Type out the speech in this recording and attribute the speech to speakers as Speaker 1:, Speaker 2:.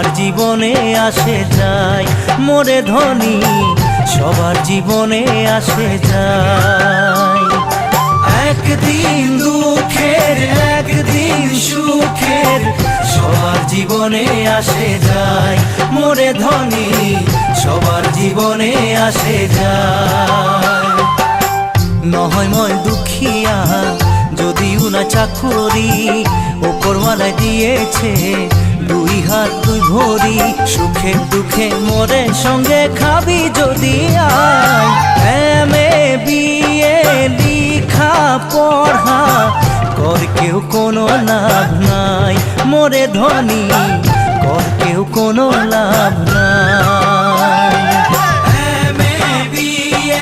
Speaker 1: সবার জীবনে আসে যায়, মোরে ধনী সবার জীবনে আসে যায়। একদিন দুঃখের একদিন সুখের সবার জীবনে আসে যায়, মোরে ধনী সবার জীবনে আসে যায়। নহয় মই দুঃখিয়া যদিও না চাকরি, ওপরওয়ালায় দিয়েছে দুই হাত দুই ভরি। সুখে দুঃখে মোরে সঙ্গে খাবি যদি আয়, এমএ বিএ লিখা পড়া কর কেউ কোনো লাভ নাই, মোরে ধনী